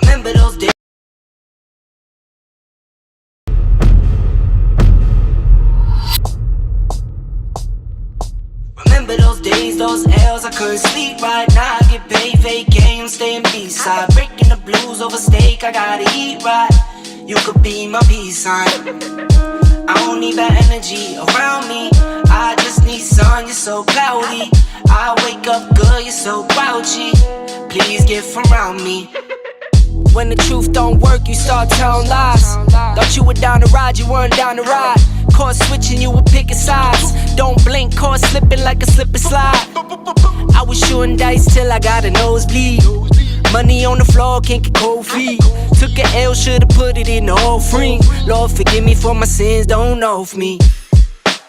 Remember those days. Remember those days, those those L's, I couldn't sleep right now. I get paid, vacay, I'm staying B-side. Breaking the blues over steak, I gotta eat right. You could be my peace sign. I don't need that energy around me. I just need sun, you're so cloudy. I wake up good, you're so grouchy. Please get from around me. When the truth don't work, you start telling lies. Thought you were down to ride, you weren't down to ride. Caught switching, you were picking sides. Don't blink, caught slipping like a slip and slide. I was shooting dice till I got a nosebleed. Money on the floor, can't get cold feet. Took a L, should've put it in the offering. Lord, forgive me for my sins, don't know of me.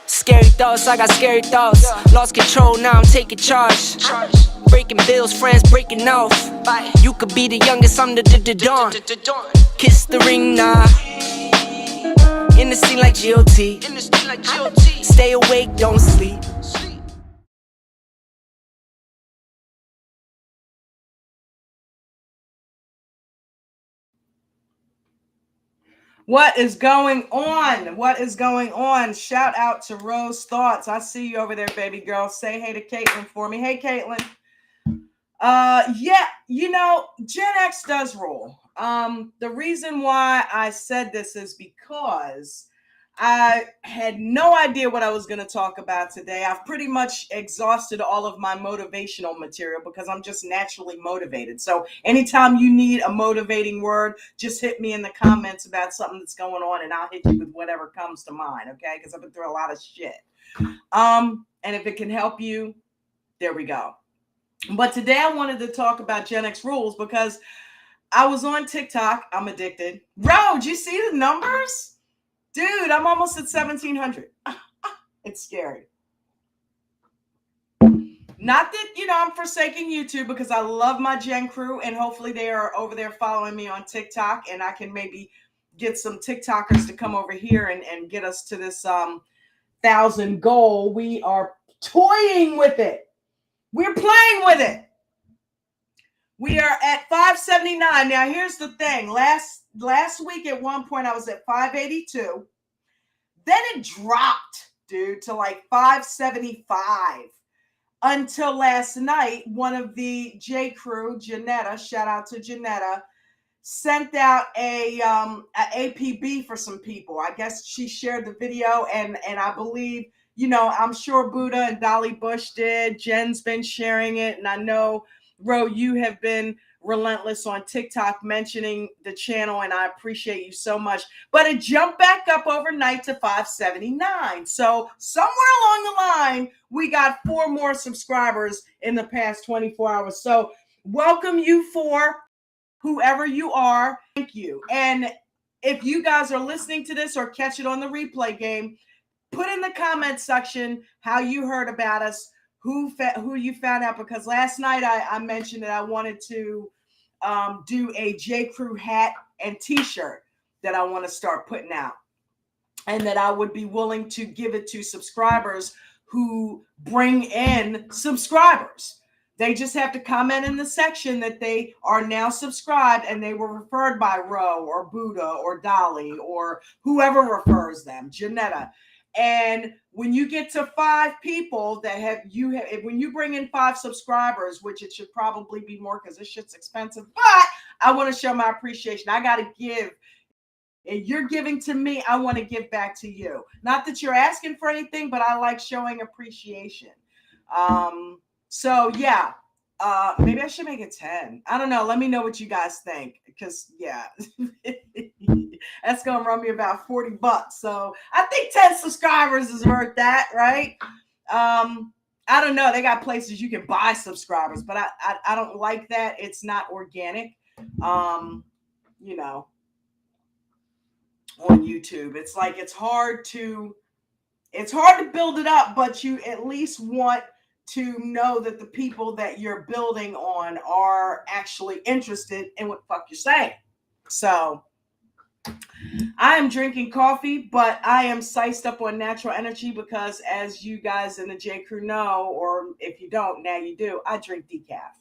Scary thoughts, I got scary thoughts. Lost control, now I'm taking charge. Breaking bills, friends breaking off. You could be the youngest, I'm the dawn. Kiss the ring, nah. In the scene like GOT. Stay awake, don't sleep. What is going on? What is going on? Shout out to Rose Thoughts. I see you over there, baby girl. Say hey to Caitlin for me. Hey, Caitlin. Yeah, you know, Gen X does rule. The reason why I said this is because I had no idea what I was going to talk about today. I've pretty much exhausted all of my motivational material because I'm just naturally motivated. So anytime you need a motivating word, just hit me in the comments about something that's going on and I'll hit you with whatever comes to mind, okay? Because I've been through a lot of shit. And if it can help you, there we go. But today I wanted to talk about Gen X rules because I was on TikTok. I'm addicted. Bro, did you see the numbers? Dude, I'm almost at 1,700. It's scary. Not that, you know, I'm forsaking YouTube because I love my Gen crew and hopefully they are over there following me on TikTok and I can maybe get some TikTokers to come over here and get us to this 1,000 goal. We are toying with it. We're playing with it. We are at 579. Now, here's the thing. Last week at one point, I was at 582. Then it dropped, dude, to like 575. Until last night, one of the J Crew, Janetta, shout out to Janetta, sent out a APB for some people. I guess she shared the video, and I believe, you know, I'm sure Buddha and Dolly Bush did. Jen's been sharing it, and I know, Ro, you have been relentless on TikTok mentioning the channel, and I appreciate you so much. But it jumped back up overnight to 579. So somewhere along the line, we got 4 more subscribers in the past 24 hours. So welcome you for whoever you are. Thank you. And if you guys are listening to this or catch it on the replay game, put in the comment section how you heard about us, who you found out, because last night I mentioned that I wanted to do a J Crew hat and t-shirt that I want to start putting out, and that I would be willing to give it to subscribers who bring in subscribers. They just have to comment in the section that they are now subscribed and they were referred by Ro or Buddha or Dolly or whoever refers them, Janetta. And when you get to 5 people that when you bring in 5 subscribers, which it should probably be more because this shit's expensive, but I want to show my appreciation. I got to give. If you're giving to me, I want to give back to you. Not that you're asking for anything, but I like showing appreciation. So yeah, maybe I should make it 10. I don't know. Let me know what you guys think, because yeah, that's gonna run me about $40. So I think 10 subscribers is worth that, right? I don't know. They got places you can buy subscribers, but I don't like that. It's not organic. You know, on YouTube, it's like it's hard to build it up, but you at least want to know that the people that you're building on are actually interested in what the fuck you're saying. So I am drinking coffee, but I am sized up on natural energy because, as you guys in the J Crew know, or if you don't, now you do, I drink decaf.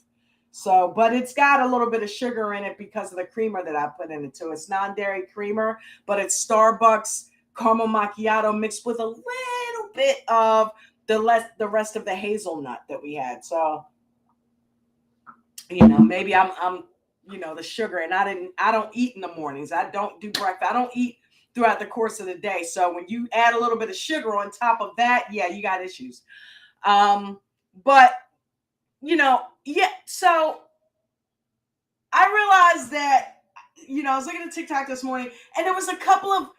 So, but it's got a little bit of sugar in it because of the creamer that I put in it too. It's non-dairy creamer, but it's Starbucks caramel macchiato mixed with a little bit of the rest of the hazelnut that we had. So, you know, maybe I'm you know, the sugar, and I don't eat in the mornings. I don't do breakfast. I don't eat throughout the course of the day. So when you add a little bit of sugar on top of that, yeah, you got issues. But you know, yeah, so I realized that, you know, I was looking at TikTok this morning and there was a couple of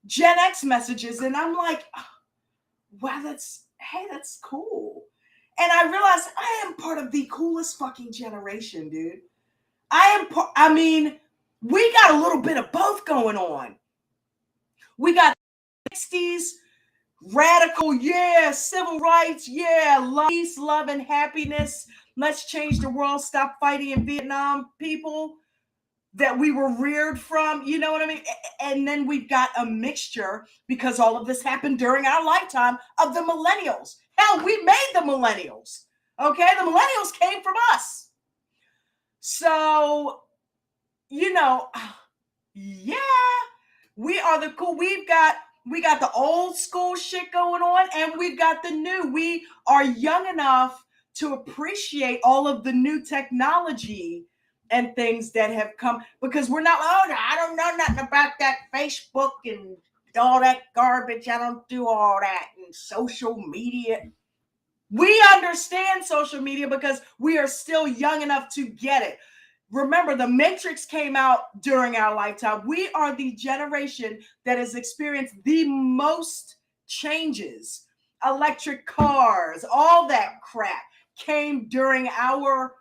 Gen X messages, and I'm like, oh, wow, that's cool. And I realized I am part of the coolest fucking generation, dude. I mean, we got a little bit of both going on. We got 60s radical, yeah, civil rights, yeah, peace, love, and happiness. Let's change the world. Stop fighting in Vietnam, people that we were reared from. You know what I mean? And then we've got a mixture, because all of this happened during our lifetime, of the millennials. Hell, we made the millennials. Okay, the millennials came from us. So, you know, yeah, we are the cool. We got the old school shit going on, and we've got the new. We are young enough to appreciate all of the new technology and things that have come, because we're not, oh, I don't know nothing about that Facebook and all that garbage. I don't do all that and social media. We understand social media because we are still young enough to get it. Remember, the Matrix came out during our lifetime. We are the generation that has experienced the most changes. Electric cars, all that crap came during our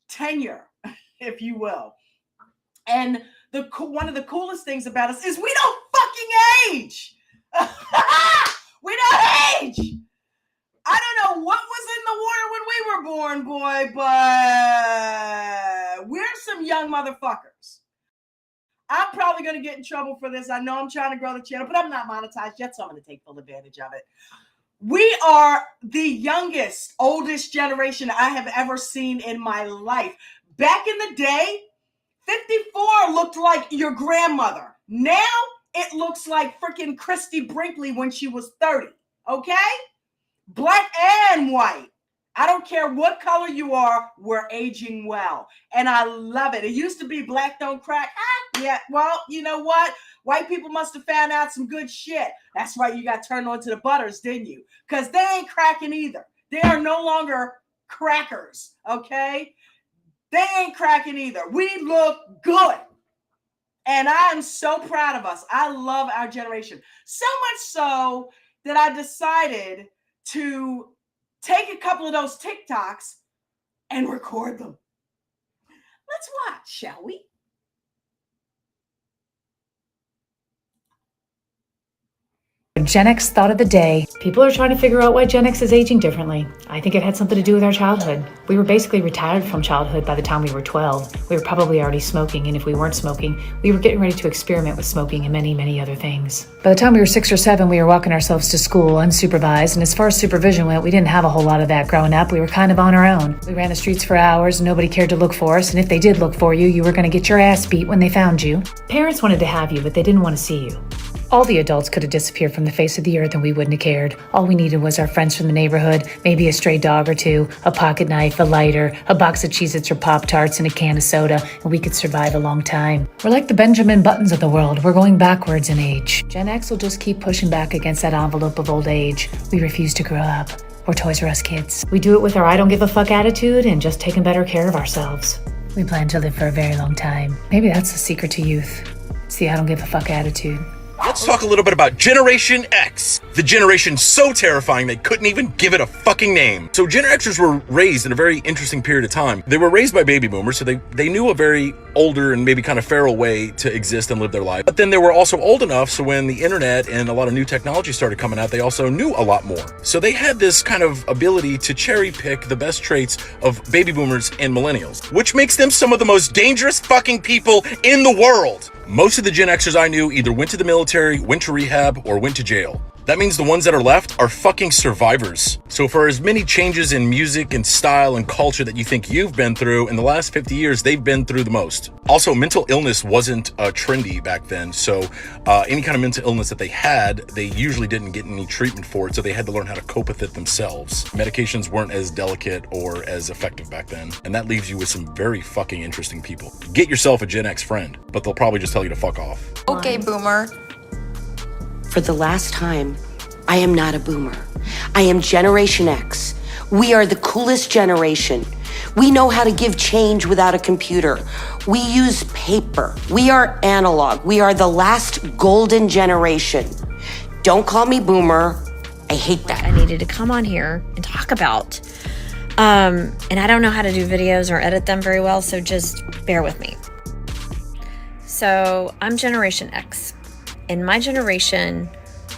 tenure, if you will. And one of the coolest things about us is we don't fucking age. We don't age. I don't know what was in the water when we were born, boy, but we're some young motherfuckers. I'm probably going to get in trouble for this. I know I'm trying to grow the channel, but I'm not monetized yet, so I'm going to take full advantage of it. We are the youngest, oldest generation I have ever seen in my life. Back in the day, 54 looked like your grandmother. Now it looks like freaking Christy Brinkley when she was 30, okay? Black and white. I don't care what color you are, we're aging well. And I love it. It used to be black don't crack. Yeah, well, you know what? White people must have found out some good shit. That's why you got turned on to the butters, didn't you? Because they ain't cracking either. They are no longer crackers, okay? They ain't cracking either. We look good. And I am so proud of us. I love our generation. So much so that I decided to take a couple of those TikToks and record them. Let's watch, shall we? Gen X thought of the day. People are trying to figure out why Gen X is aging differently. I think it had something to do with our childhood. We were basically retired from childhood by the time we were 12. We were probably already smoking, and if we weren't smoking, we were getting ready to experiment with smoking and many, many other things. By the time we were 6 or 7, we were walking ourselves to school unsupervised, and as far as supervision went, we didn't have a whole lot of that growing up. We were kind of on our own. We ran the streets for hours, and nobody cared to look for us, and if they did look for you, you were going to get your ass beat when they found you. Parents wanted to have you, but they didn't want to see you. All the adults could have disappeared from the face of the earth and we wouldn't have cared. All we needed was our friends from the neighborhood, maybe a stray dog or two, a pocket knife, a lighter, a box of Cheez-Its or Pop-Tarts, and a can of soda, and we could survive a long time. We're like the Benjamin Buttons of the world. We're going backwards in age. Gen X will just keep pushing back against that envelope of old age. We refuse to grow up. We're Toys R Us kids. We do it with our I don't give a fuck attitude and just taking better care of ourselves. We plan to live for a very long time. Maybe that's the secret to youth. It's the I don't give a fuck attitude. Let's talk a little bit about Generation X. The generation so terrifying they couldn't even give it a fucking name. So Gen Xers were raised in a very interesting period of time. They were raised by baby boomers, so they knew a very older and maybe kind of feral way to exist and live their life. But then they were also old enough, so when the internet and a lot of new technology started coming out, they also knew a lot more. So they had this kind of ability to cherry pick the best traits of baby boomers and millennials, which makes them some of the most dangerous fucking people in the world. Most of the Gen Xers I knew either went to the military, went to rehab, or went to jail. That means the ones that are left are fucking survivors. So for as many changes in music and style and culture that you think you've been through, in the last 50 years, they've been through the most. Also, mental illness wasn't trendy back then. So any kind of mental illness that they had, they usually didn't get any treatment for it. So they had to learn how to cope with it themselves. Medications weren't as delicate or as effective back then. And that leaves you with some very fucking interesting people. Get yourself a Gen X friend, but they'll probably just tell you to fuck off. Okay, boomer. For the last time, I am not a boomer. I am Generation X. We are the coolest generation. We know how to give change without a computer. We use paper. We are analog. We are the last golden generation. Don't call me boomer. I hate that. I needed to come on here and talk about. And I don't know how to do videos or edit them very well, so just bear with me. So I'm Generation X. In my generation,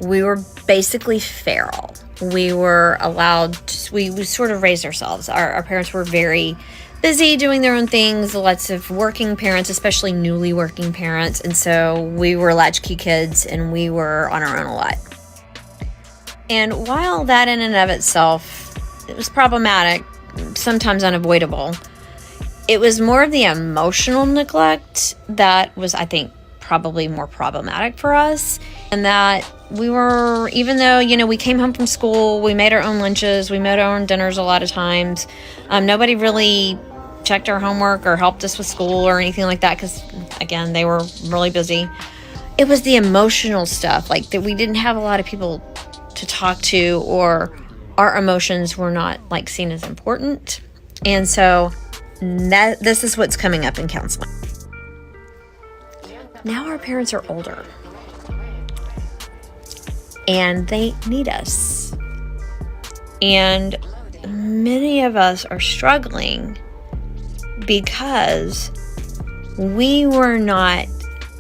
we were basically feral. We were allowed to, we sort of raised ourselves. Our parents were very busy doing their own things, lots of working parents, especially newly working parents. And so we were latchkey kids and we were on our own a lot. And while that in and of itself, it was problematic, sometimes unavoidable, it was more of the emotional neglect that was, I think, probably more problematic for us. And that we were, even though, you know, we came home from school, we made our own lunches, we made our own dinners a lot of times. Nobody really checked our homework or helped us with school or anything like that because, again, they were really busy. It was the emotional stuff, like that we didn't have a lot of people to talk to, or our emotions were not like seen as important. And so this is what's coming up in counseling. Now our parents are older and they need us. And many of us are struggling because we were not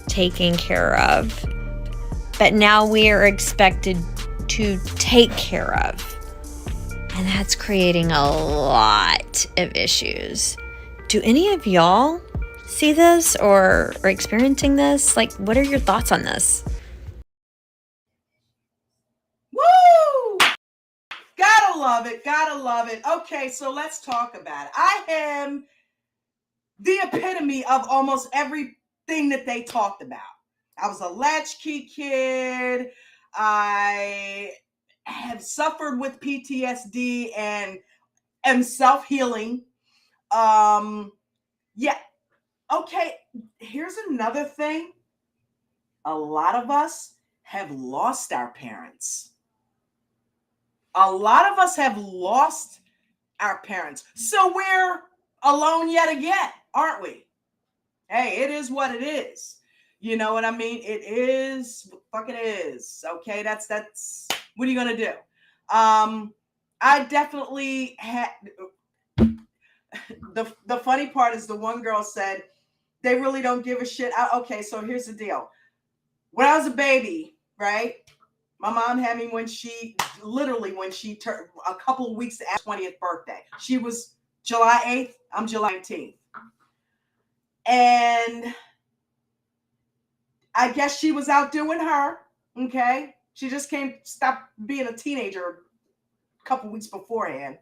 taken care of, but now we are expected to take care of. And that's creating a lot of issues. Do any of y'all see this or are experiencing this? Like, what are your thoughts on this? Woo! Gotta love it. Gotta love it. Okay, so let's talk about it. I am the epitome of almost everything that they talked about. I was a latchkey kid. I have suffered with PTSD and am self-healing. Yeah. Okay, here's another thing. A lot of us have lost our parents. A lot of us have lost our parents. So we're alone yet again, aren't we? Hey, it is what it is. You know what I mean? It is what the fuck it is. Okay, that's what are you gonna do? I definitely had the funny part is the one girl said they really don't give a shit. Okay, so here's the deal. When I was a baby, right? My mom had me when she turned a couple of weeks after 20th birthday. She was July 8th. I'm July 19th. And I guess she was out doing her. Okay. She just stopped being a teenager a couple weeks beforehand.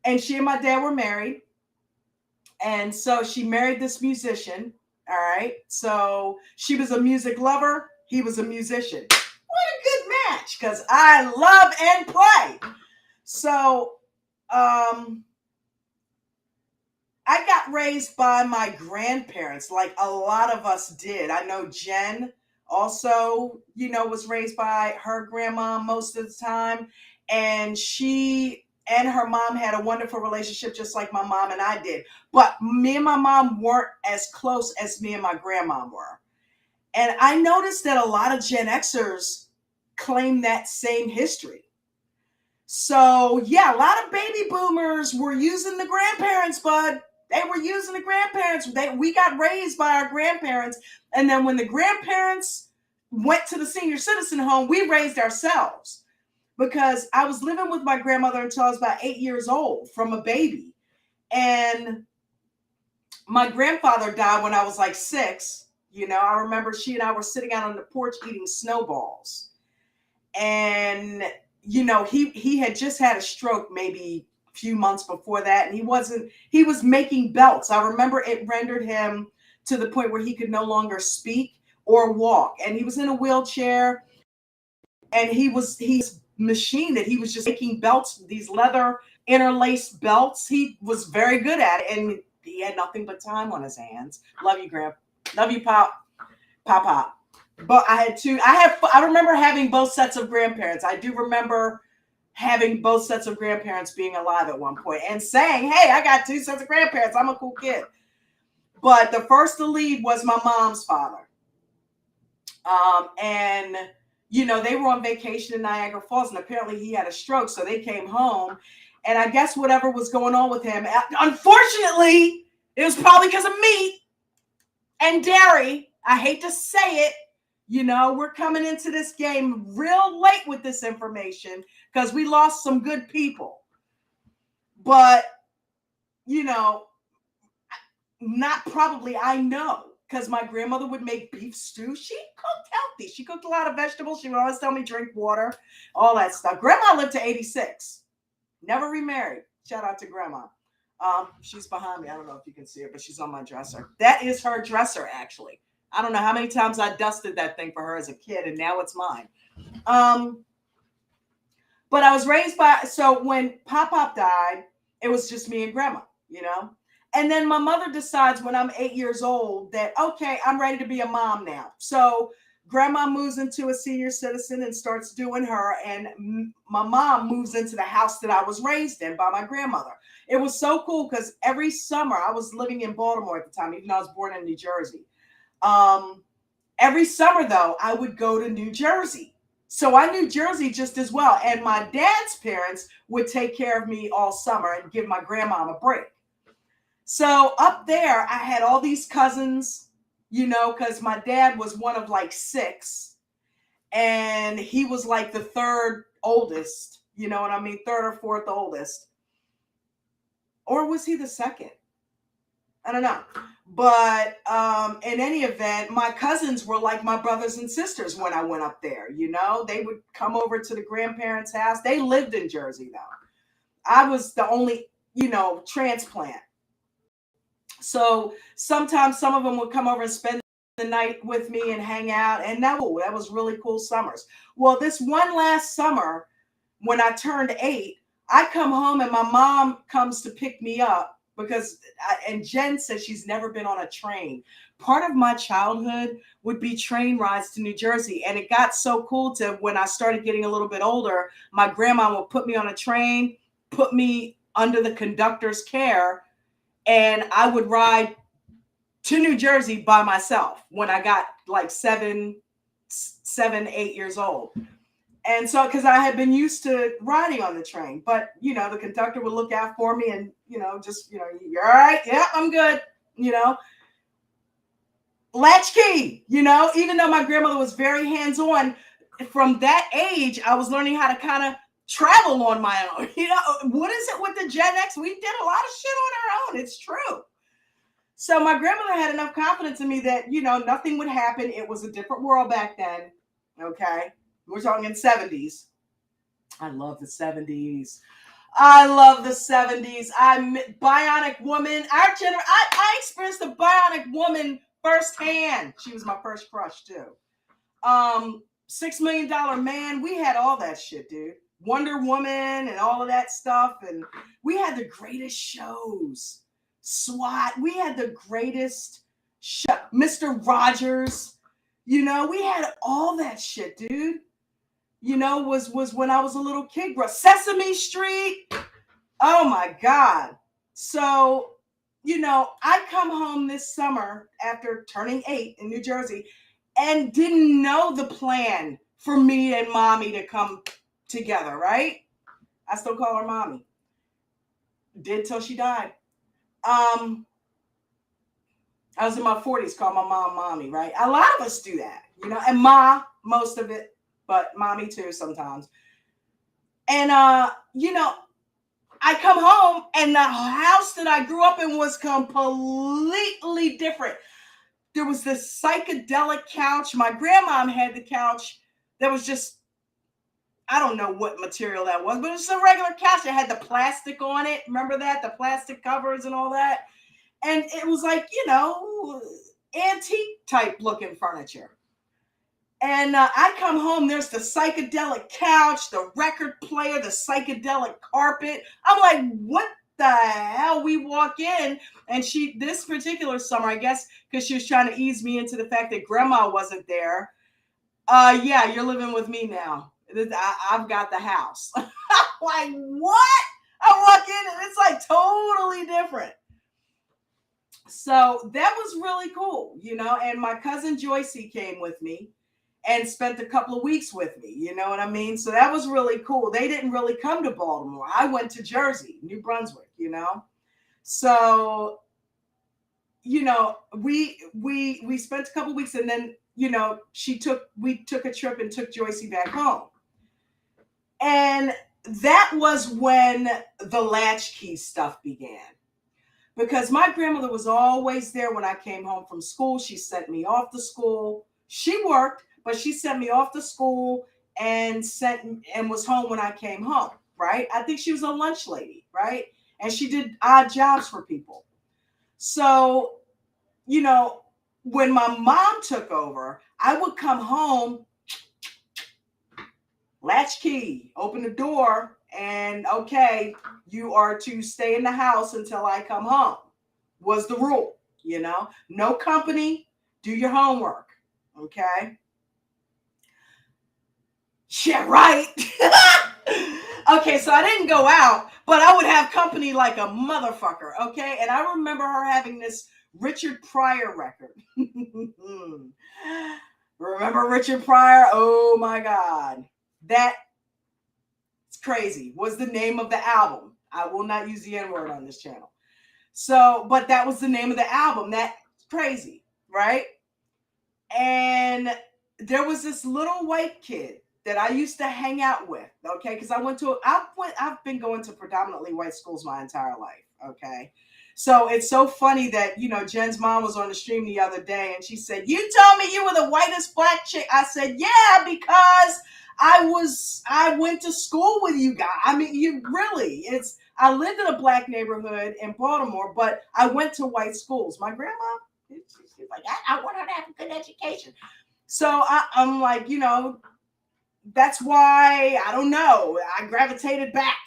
And she and my dad were married. And so she married this musician. All right. So she was a music lover. He was a musician. What a good match, because I love and play. So I got raised by my grandparents, like a lot of us did. I know Jen also, was raised by her grandma most of the time. And she and her mom had a wonderful relationship, just like my mom and I did. But me and my mom weren't as close as me and my grandma were. And I noticed that a lot of Gen Xers claim that same history. So, yeah, a lot of baby boomers were using the grandparents, bud. They were using the grandparents. We got raised by our grandparents. And then when the grandparents went to the senior citizen home, we raised ourselves. Because I was living with my grandmother until I was about 8 years old from a baby. And my grandfather died when I was like 6. I remember she and I were sitting out on the porch eating snowballs. And, you know, he had just had a stroke maybe a few months before that. And he was making belts. I remember it rendered him to the point where he could no longer speak or walk. And he was in a wheelchair, and he's machine that he was just making belts, these leather interlaced belts. He was very good at it, and he had nothing but time on his hands. Love you, Grandpa. Love you, Pop. Pop. But I remember having both sets of grandparents. I do remember having both sets of grandparents being alive at one point and saying, hey, I got 2 sets of grandparents. I'm a cool kid. But the first to leave was my mom's father. And, you know, they were on vacation in Niagara Falls, and apparently he had a stroke. So they came home, and I guess whatever was going on with him, unfortunately, it was probably because of meat and dairy. I hate to say it. You know, we're coming into this game real late with this information because we lost some good people. But, you know, not probably, I know, because my grandmother would make beef stew. She cooked healthy. She cooked a lot of vegetables. She would always tell me drink water, all that stuff. Grandma lived to 86. Never remarried. Shout out to Grandma. She's behind me. I don't know if you can see her, but she's on my dresser. That is her dresser, actually. I don't know how many times I dusted that thing for her as a kid, and now it's mine. But I was raised so when Pop died, it was just me and Grandma, you know? And then my mother decides when I'm 8 years old that, okay, I'm ready to be a mom now. So Grandma moves into a senior citizen and starts doing her. And my mom moves into the house that I was raised in by my grandmother. It was so cool because every summer, I was living in Baltimore at the time, even though I was born in New Jersey. Every summer, though, I would go to New Jersey. So I knew Jersey just as well. And my dad's parents would take care of me all summer and give my grandma a break. So up there, I had all these cousins, you know, because my dad was one of like 6. And he was like the 3rd oldest, you know what I mean? 3rd or 4th oldest. Or was he the 2nd? I don't know. But in any event, my cousins were like my brothers and sisters when I went up there, you know? They would come over to the grandparents' house. They lived in Jersey, though. I was the only, you know, transplant. So sometimes some of them would come over and spend the night with me and hang out. And that was really cool summers. Well, this one last summer, when I turned 8, I come home and my mom comes to pick me up and Jen says she's never been on a train. Part of my childhood would be train rides to New Jersey. And it got so cool to when I started getting a little bit older, my grandma would put me on a train, put me under the conductor's care, and I would ride to New Jersey by myself when I got like 7, 8 years old. And so, because I had been used to riding on the train, but, you know, the conductor would look out for me and, you know, just, you know, you're all right. Yeah, I'm good. You know, latchkey, you know, even though my grandmother was very hands-on, from that age, I was learning how to kind of travel on my own. You know, what is it with the Gen X? We did a lot of shit on our own. It's true. So my grandmother had enough confidence in me that, you know, nothing would happen. It was a different world back then. Okay. We're talking in 70s. I love the 70s. I love the 70s. Bionic Woman. I experienced a Bionic Woman firsthand. She was my first crush too. $6 Million Man. We had all that shit, dude. Wonder Woman and all of that stuff. And we had the greatest shows. SWAT. We had the greatest show. Mr. Rogers. You know, we had all that shit, dude. You know, was when I was a little kid. Sesame Street. Oh my God. So, you know, I come home this summer after turning 8 in New Jersey and didn't know the plan for me and mommy to come together, right? I still call her mommy. Did till she died. I was in my 40s, called my mom mommy, right? A lot of us do that, you know, and ma, most of it, but mommy too sometimes. And, you know, I come home and the house that I grew up in was completely different. There was this psychedelic couch. My grandmom had the couch that was just I don't know what material that was, but it was a regular couch. It had the plastic on it. Remember that? The plastic covers and all that. And it was like, antique type looking furniture. And I come home, there's the psychedelic couch, the record player, the psychedelic carpet. I'm like, what the hell? We walk in, and this particular summer, I guess, because she was trying to ease me into the fact that grandma wasn't there. Yeah, you're living with me now. I've got the house. I'm like, what? I walk in, and it's like totally different. So that was really cool, and my cousin Joycey came with me and spent a couple of weeks with me, you know what I mean? So that was really cool. They didn't really come to Baltimore. I went to Jersey, New Brunswick, So, we spent a couple of weeks, and then, we took a trip and took Joycey back home. And that was when the latchkey stuff began. Because my grandmother was always there when I came home from school. She sent me off to school. She worked, but she sent me off to school and was home when I came home, right? I think she was a lunch lady, right? And she did odd jobs for people. So, when my mom took over, I would come home, latchkey, open the door, and okay, you are to stay in the house until I come home, was the rule, No company, do your homework, okay? Yeah, right. Okay, so I didn't go out, but I would have company like a motherfucker, okay? And I remember her having this Richard Pryor record. Remember Richard Pryor? Oh my God. That's crazy. Was the name of the album. I will not use the N-word on this channel. So, but that was the name of the album. That's crazy, right? And there was this little white kid that I used to hang out with, okay? Because I've been going to predominantly white schools my entire life, okay? So it's so funny that, Jen's mom was on the stream the other day and she said, you told me you were the whitest black chick. I said, yeah, because I went to school with you guys. I mean, I lived in a black neighborhood in Baltimore, but I went to white schools. My grandma, she's like, I want her to have a good education. So I'm like, that's why, I don't know, I gravitated back.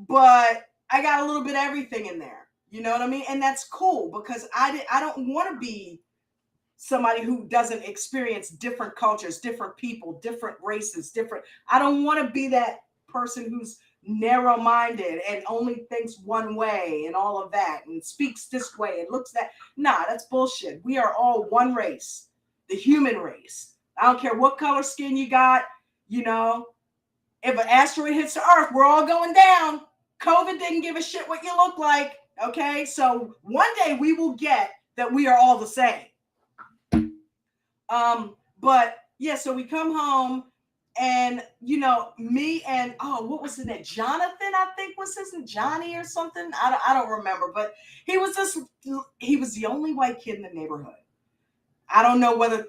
But I got a little bit of everything in there. You know what I mean? And that's cool because I don't want to be somebody who doesn't experience different cultures, different people, different races, I don't want to be that person who's narrow-minded and only thinks one way and all of that and speaks this way and looks that. Nah, that's bullshit. We are all one race, the human race. I don't care what color skin you got, if an asteroid hits the earth, we're all going down. COVID didn't give a shit what you look like, okay? So one day we will get that we are all the same. But yeah, so we come home and, me and, what was his name? Jonathan, I think was his name, Johnny or something. I don't remember, but he was the only white kid in the neighborhood. I don't know what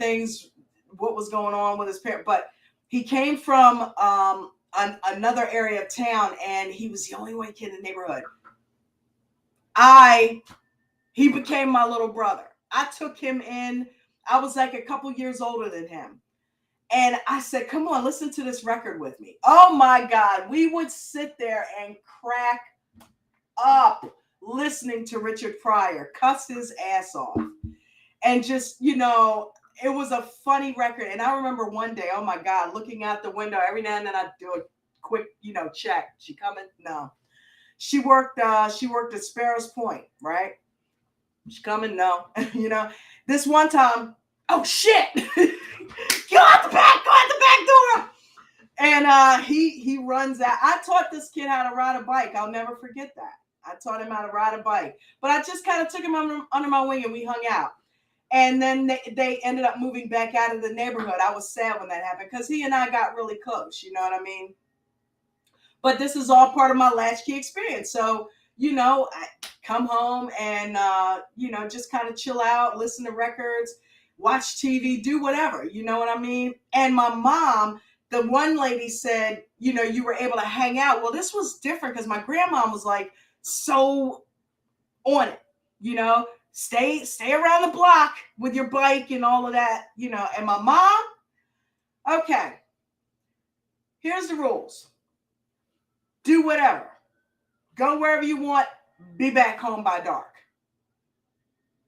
was going on with his parents, but he came from, another area of town and he was the only white kid in the neighborhood. He became my little brother. I took him in. I was like a couple years older than him. And I said, come on, listen to this record with me. Oh my God. We would sit there and crack up listening to Richard Pryor, cuss his ass off. And just, it was a funny record. And I remember one day, oh my God, looking out the window, every now and then I'd do a quick, check. She coming? No. She worked at Sparrows Point, right? She coming? No. This one time, oh shit! Go out the back door! And he runs out. I taught this kid how to ride a bike. I'll never forget that. I taught him how to ride a bike. But I just kind of took him under my wing and we hung out. And then they ended up moving back out of the neighborhood. I was sad when that happened because he and I got really close. You know what I mean? But this is all part of my latchkey experience. So, I come home and, just kind of chill out, listen to records. watch TV, do whatever, you know what I mean? And my mom, the one lady said, you were able to hang out. Well, this was different because my grandma was like so on it, stay around the block with your bike and all of that, and my mom, okay, here's the rules. Do whatever. Go wherever you want. Be back home by dark.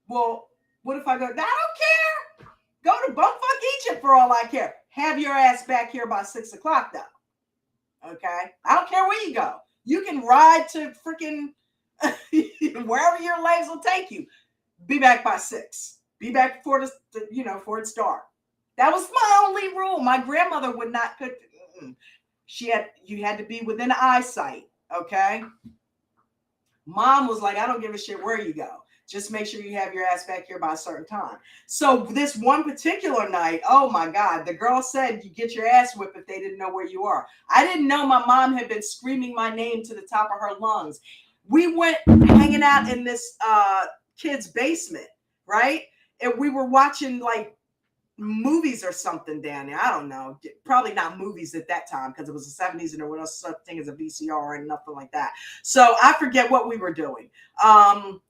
Well, what if I go, I don't care. Go to bumfuck Egypt for all I care. Have your ass back here by 6 o'clock though. Okay? I don't care where you go. You can ride to freaking wherever your legs will take you. Be back by 6. Be back before before it's dark. That was my only rule. My grandmother would not cook. You had to be within eyesight. Okay. Mom was like, I don't give a shit where you go. Just make sure you have your ass back here by a certain time. So this one particular night, oh my God, the girl said you get your ass whipped if they didn't know where you are. I didn't know my mom had been screaming my name to the top of her lungs. We went hanging out in this kid's basement, right? And we were watching like movies or something down there. I don't know. Probably not movies at that time because it was the 70s and there was no such thing as a VCR and nothing like that. So I forget what we were doing.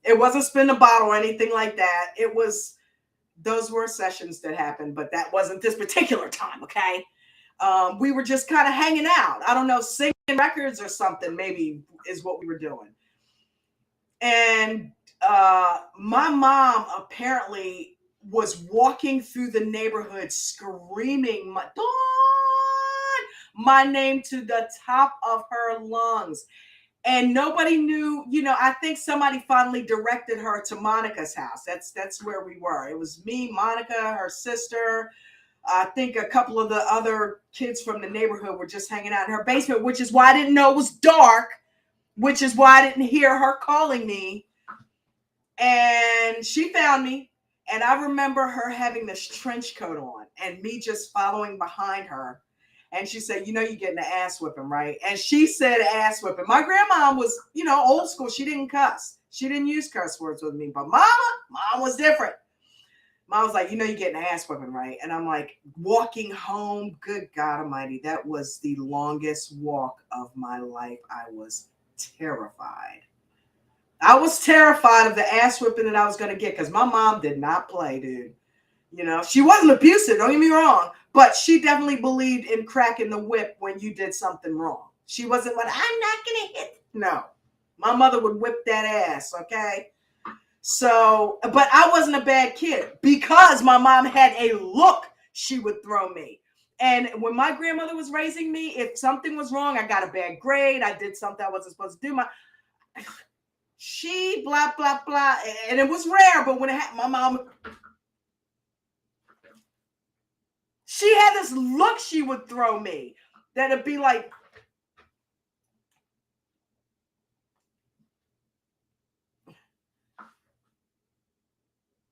It wasn't spin the bottle or anything like that. Those were sessions that happened, but that wasn't this particular time, okay? We were just kind of hanging out. I don't know, singing records or something maybe is what we were doing. And my mom apparently was walking through the neighborhood screaming my name to the top of her lungs. And nobody knew, I think somebody finally directed her to Monica's house. That's where we were. It was me, Monica, her sister. I think a couple of the other kids from the neighborhood were just hanging out in her basement, which is why I didn't know it was dark, which is why I didn't hear her calling me. And she found me. And I remember her having this trench coat on and me just following behind her. And she said, you're getting an ass whipping, right? And she said ass whipping. My grandma was, old school. She didn't cuss. She didn't use curse words with me. But mom was different. Mom was like, you're getting an ass whipping, right? And I'm like, walking home, good God almighty. That was the longest walk of my life. I was terrified. I was terrified of the ass whipping that I was going to get because my mom did not play, dude. She wasn't abusive, don't get me wrong, but she definitely believed in cracking the whip when you did something wrong. She wasn't like, I'm not going to hit. No, my mother would whip that ass, okay? So, but I wasn't a bad kid because my mom had a look she would throw me. And when my grandmother was raising me, if something was wrong, I got a bad grade, I did something I wasn't supposed to do, she blah, blah, blah. And it was rare, but when it happened, my mom, she had this look she would throw me that'd be like,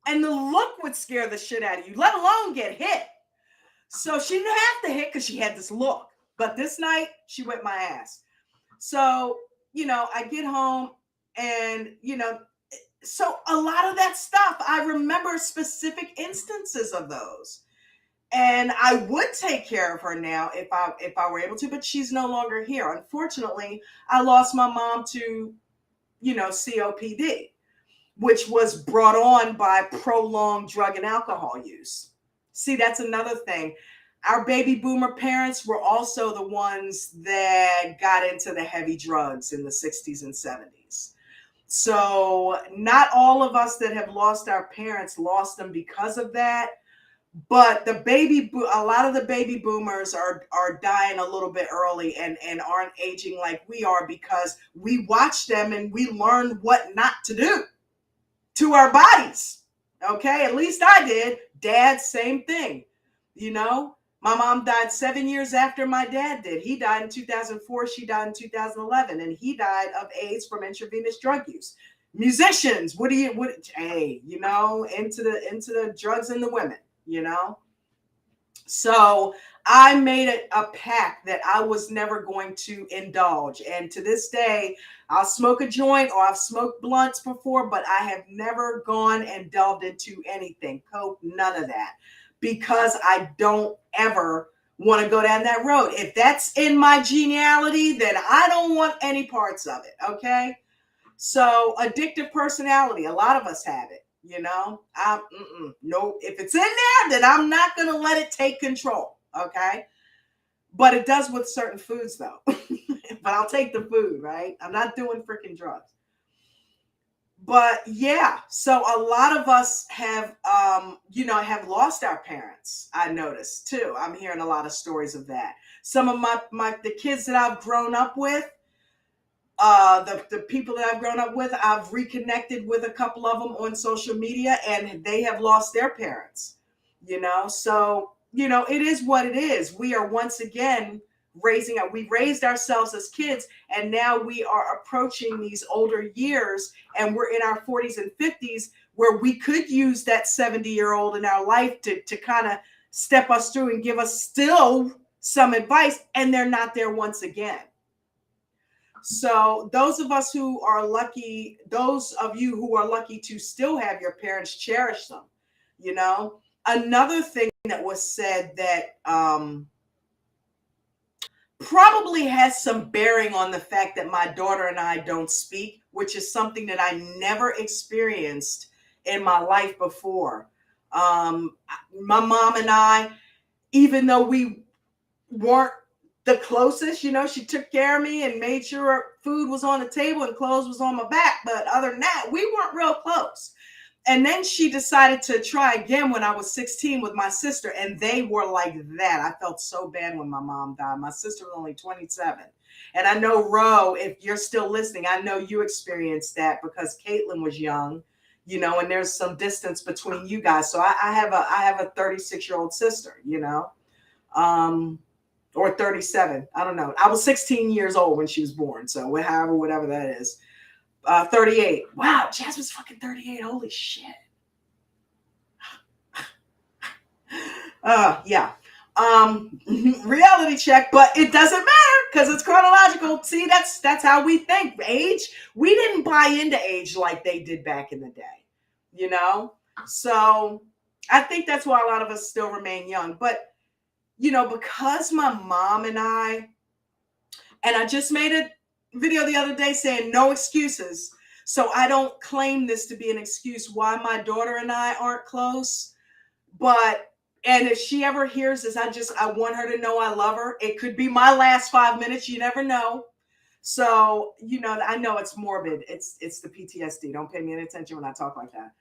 and the look would scare the shit out of you, let alone get hit. So she didn't have to hit because she had this look. But this night, she whipped my ass. So, I get home and, so a lot of that stuff, I remember specific instances of those. And I would take care of her now if I were able to, but she's no longer here. Unfortunately, I lost my mom to, COPD, which was brought on by prolonged drug and alcohol use. See, that's another thing. Our baby boomer parents were also the ones that got into the heavy drugs in the 60s and 70s. So not all of us that have lost our parents lost them because of that. But a lot of the baby boomers are dying a little bit early and aren't aging like we are because we watch them and we learn what not to do to our bodies. Okay, at least I did. Dad, same thing. My mom died 7 years after my dad did. He died in 2004. She died in 2011, and he died of AIDS from intravenous drug use. Musicians, into the drugs and the women. So I made it a pact that I was never going to indulge. And to this day, I'll smoke a joint or I've smoked blunts before, but I have never gone and delved into anything, coke, none of that, because I don't ever want to go down that road. If that's in my genealogy, then I don't want any parts of it. Okay. So addictive personality, a lot of us have it, you know. No, if it's in there, then I'm not gonna let it take control. Okay. But it does with certain foods though. But I'll take the food, right? I'm not doing freaking drugs. But yeah, so a lot of us have have lost our parents. I noticed too. I'm hearing a lot of stories of that. Some of the kids that I've grown up with, the people that I've grown up with, I've reconnected with a couple of them on social media, and they have lost their parents, so it is what it is. We are once again raising up. We raised ourselves as kids, and now we are approaching these older years, and we're in our 40s and 50s, where we could use that 70-year-old in our life to kind of step us through and give us still some advice, and they're not there once again. So those of us who are lucky, those of you who are lucky to still have your parents, cherish them. Another thing that was said that probably has some bearing on the fact that my daughter and I don't speak, which is something that I never experienced in my life before. My mom and I, even though we weren't the closest, she took care of me and made sure food was on the table and clothes was on my back. But other than that, we weren't real close. And then she decided to try again when I was 16 with my sister, and they were like that. I felt so bad when my mom died. My sister was only 27. And I know, Ro, if you're still listening, I know you experienced that because Caitlin was young, and there's some distance between you guys. So I have a 36-year-old sister, or 37. I don't know. I was 16 years old when she was born. So whatever that is. 38. Wow, Jasmine's fucking 38. Holy shit. Yeah. Reality check, but it doesn't matter because it's chronological. See, that's how we think. Age, we didn't buy into age like they did back in the day, So I think that's why a lot of us still remain young. But because my mom and I just made a video the other day saying no excuses. So I don't claim this to be an excuse why my daughter and I aren't close. And if she ever hears this, I want her to know I love her. It could be my last 5 minutes. You never know. So, I know it's morbid. It's the PTSD. Don't pay me any attention when I talk like that.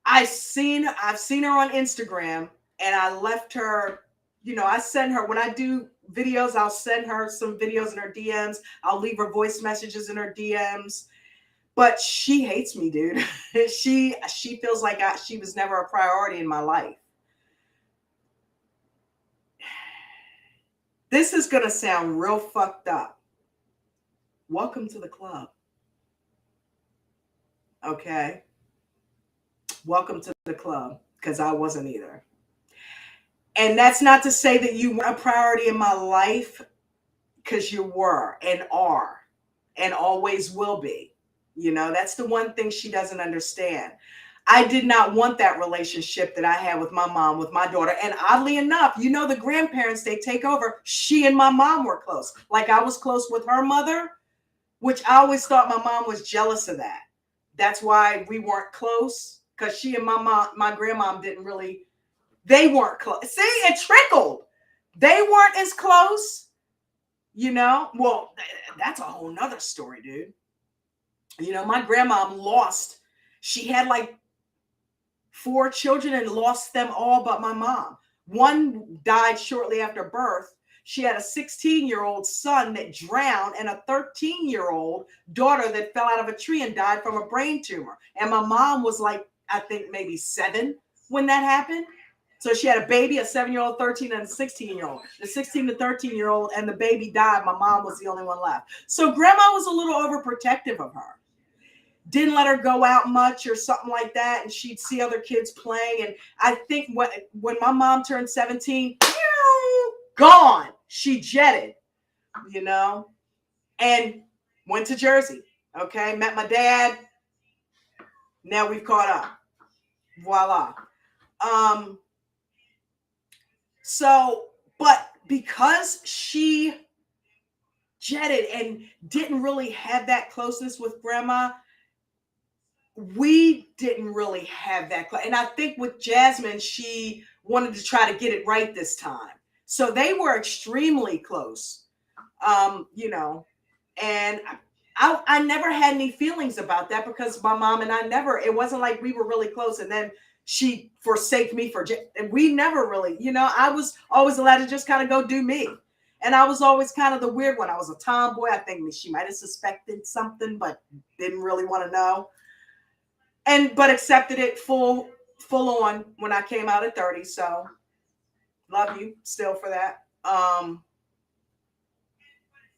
I've seen her on Instagram, and I left her, I send her, when I do videos, I'll send her some videos in her DMs. I'll leave her voice messages in her DMs. But she hates me, dude. She feels like she was never a priority in my life. This is going to sound real fucked up. Welcome to the club. Okay? Welcome to the club, because I wasn't either. And that's not to say that you weren't a priority in my life, because you were and are and always will be. That's the one thing she doesn't understand. I did not want that relationship that I had with my mom, with my daughter. And oddly enough, the grandparents, they take over. She and my mom were close. Like I was close with her mother, which I always thought my mom was jealous of that. That's why we weren't close, because she and my grandmom they weren't close. See, it trickled. They weren't as close, Well, that's a whole nother story, dude. My grandmom she had like 4 children and lost them all but my mom. One died shortly after birth. She had a 16-year-old son that drowned and a 13-year-old daughter that fell out of a tree and died from a brain tumor. And my mom was like, I think maybe 7 when that happened. So she had a baby, a 7-year-old, 13, and a 16-year-old. The 16 to 13-year-old and the baby died. My mom was the only one left. So grandma was a little overprotective of her. didn't let her go out much or something like that. And she'd see other kids playing. And I think when my mom turned 17, gone, she jetted, you know, and went to Jersey. Okay. Met my dad. Now we've caught up. Voila. So, but because she jetted and didn't really have that closeness with grandma, we didn't really have that. And I think with Jasmine, she wanted to try to get it right this time. So they were extremely close, you know, and I never had any feelings about that because my mom and I never, it wasn't like we were really close. And then she forsake me and we never really, you know, I was always allowed to just kind of go do me. And I was always kind of the weird one. I was a tomboy. I think she might have suspected something, but didn't really want to know. But accepted it full on when I came out at 30. So love you still for that.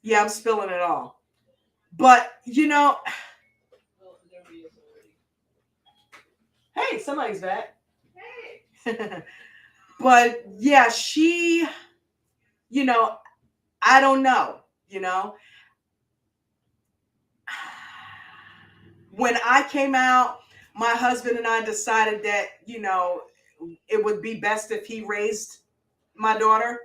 Yeah, I'm spilling it all. But you know, hey, somebody's back. Hey. But yeah, she, you know, I don't know, you know. When I came out, my husband and I decided that, you know, it would be best if he raised my daughter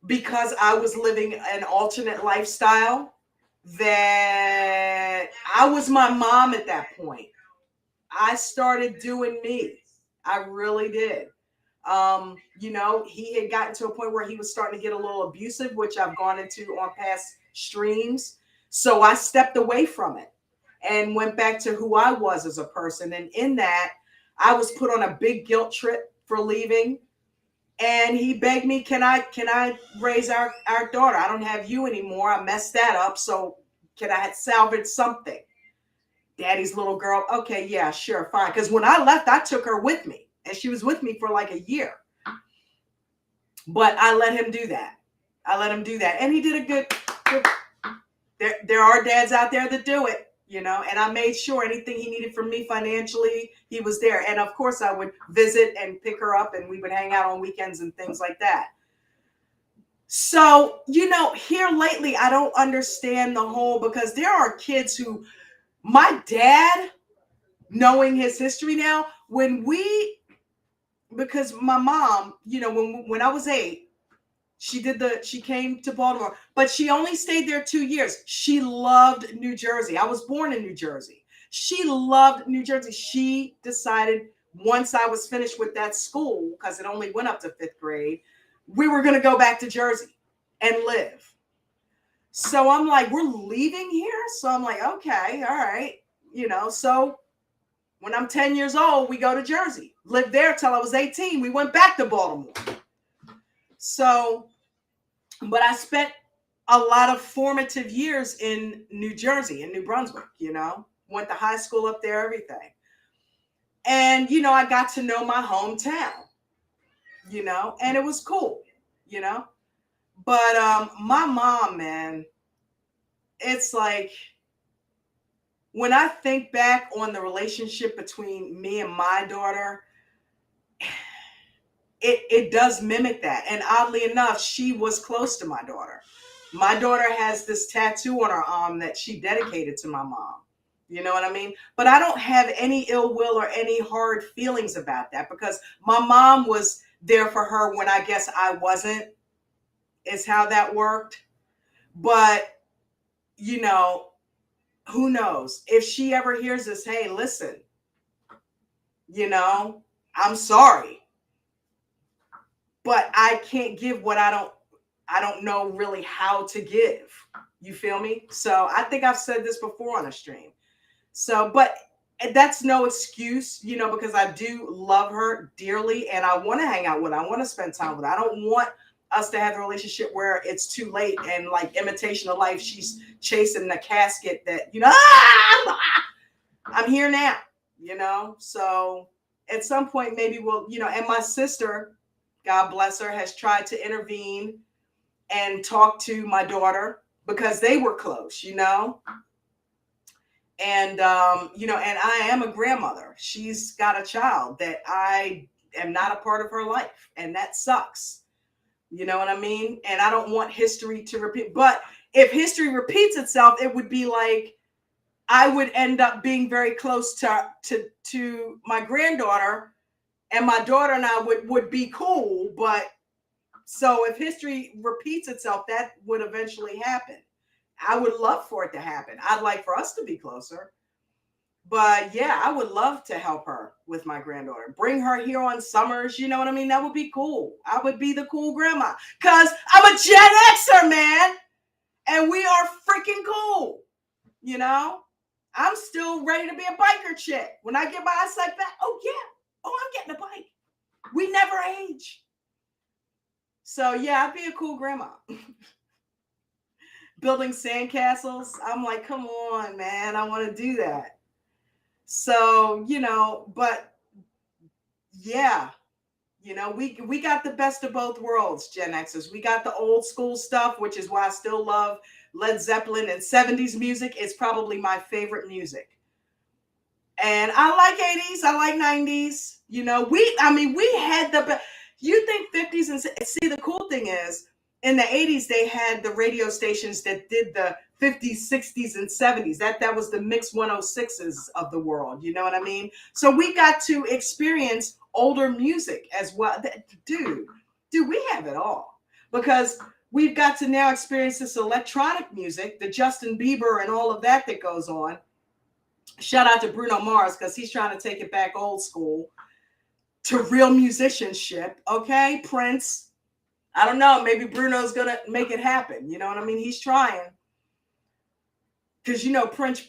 because I was living an alternate lifestyle, that I was my mom at that point. I started doing me. I really did. You know, he had gotten to a point where he was starting to get a little abusive, which I've gone into on past streams. So I stepped away from it and went back to who I was as a person. And in that, I was put on a big guilt trip for leaving. And he begged me, can I raise our daughter? I don't have you anymore. I messed that up. So can I salvage something? Daddy's little girl. Okay, yeah, sure, fine. Because when I left, I took her with me. And she was with me for like a year. But I let him do that. And he did a good there are dads out there that do it, you know, and I made sure anything he needed from me financially, he was there. And of course I would visit and pick her up and we would hang out on weekends and things like that. So, you know, here lately, I don't understand the whole, because there are kids who, my dad, knowing his history now, because my mom, you know, when I was 8, she came to Baltimore, but she only stayed there 2 years. She loved New Jersey. I was born in New Jersey. She loved New Jersey. She decided once I was finished with that school, because it only went up to 5th grade, we were going to go back to Jersey and live. So I'm like, we're leaving here? So I'm like, okay, all right. You know, so when I'm 10 years old, we go to Jersey. Lived there till I was 18. We went back to Baltimore. So, but I spent a lot of formative years in New Jersey, in New Brunswick, you know, went to high school up there, everything. And, you know, I got to know my hometown, you know, and it was cool, you know. But my mom, man, it's like, when I think back on the relationship between me and my daughter, it does mimic that. And oddly enough, she was close to my daughter. My daughter has this tattoo on her arm that she dedicated to my mom. You know what I mean? But I don't have any ill will or any hard feelings about that, because my mom was there for her when I guess I wasn't, is how that worked. But, you know, who knows? If she ever hears this, hey, listen, you know, I'm sorry, but I can't give what I don't know really how to give. You feel me? So I think I've said this before on a stream. So, but that's no excuse, you know, because I do love her dearly and I want to hang out with her. I want to spend time with her. I don't want us to have a relationship where it's too late and like Imitation of Life, she's chasing the casket that, you know, I'm here now, you know. So at some point maybe we'll, you know, and my sister, God bless her, has tried to intervene and talk to my daughter because they were close, you know. And, you know, and I am a grandmother. She's got a child that I am not a part of her life. And that sucks. You know what I mean? And I don't want history to repeat. But if history repeats itself, it would be like I would end up being very close to my granddaughter, and my daughter and I would be cool. But so if history repeats itself, that would eventually happen. I would love for it to happen. I'd like for us to be closer. But yeah, I would love to help her with my granddaughter. Bring her here on summers. You know what I mean? That would be cool. I would be the cool grandma because I'm a Gen Xer, man. And we are freaking cool. You know, I'm still ready to be a biker chick. When I get my eyesight back, oh yeah. Oh, I'm getting a bike. We never age. So yeah, I'd be a cool grandma. Building sandcastles. I'm like, come on, man. I want to do that. So, you know, but yeah, you know, we got the best of both worlds, Gen Xers. We got the old school stuff, which is why I still love Led Zeppelin, and 70s music is probably my favorite music. And I like 80s, I like 90s. You know, we had the, you think 50s and see, the cool thing is in the 80s, they had the radio stations that did the 50s, 60s, and 70s. That was the mix 106s of the world. You know what I mean? So we got to experience older music as well. Dude, we have it all because we've got to now experience this electronic music, the Justin Bieber and all of that goes on. Shout out to Bruno Mars because he's trying to take it back old school to real musicianship. Okay, Prince. I don't know. Maybe Bruno's gonna make it happen. You know what I mean? He's trying. Because you know, Prince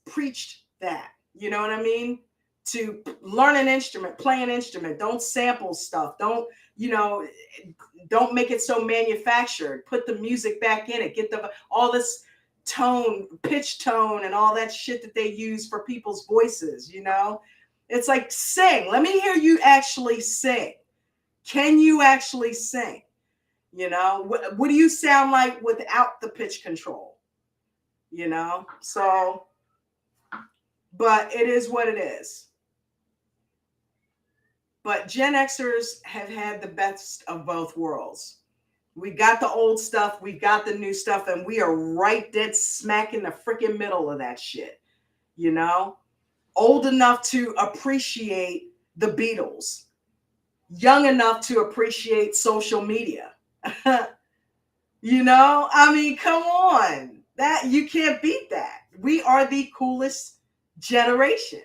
preached that. You know what I mean? To learn an instrument, play an instrument. Don't sample stuff. Don't make it so manufactured. Put the music back in it. Get all this tone, pitch tone, and all that shit that they use for people's voices. You know, it's like, sing. Let me hear you actually sing. Can you actually sing? You know, what do you sound like without the pitch control? You know, so, but it is what it is. But Gen Xers have had the best of both worlds. We got the old stuff, we got the new stuff, and we are right dead smack in the freaking middle of that shit. You know, old enough to appreciate the Beatles, young enough to appreciate social media. You know, I mean, come on. That you can't beat that. We are the coolest generation.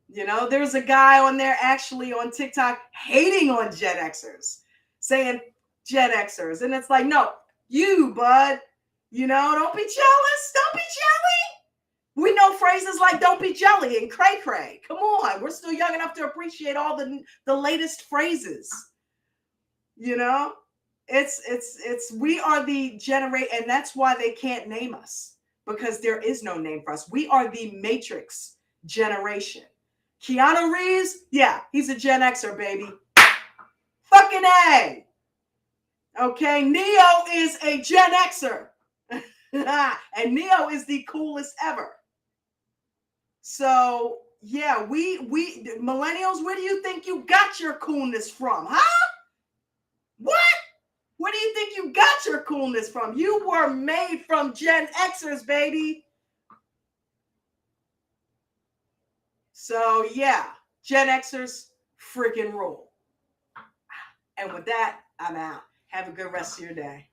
You know, there's a guy on there actually on TikTok hating on Gen Xers, saying Gen Xers. And it's like, no, you, bud, you know, don't be jealous. Don't be jelly. We know phrases like don't be jelly and cray cray. Come on. We're still young enough to appreciate all the latest phrases. You know, we are the generation, and that's why they can't name us, because there is no name for us. We are the Matrix generation. Keanu Reeves, yeah, he's a Gen Xer, baby. Fucking A. Okay, Neo is a Gen Xer. And Neo is the coolest ever. So, yeah, we millennials, where do you think you got your coolness from? Huh? What? Where do you think you got your coolness from? You were made from Gen Xers, baby. So, yeah, Gen Xers freaking rule. And with that, I'm out. Have a good rest of your day.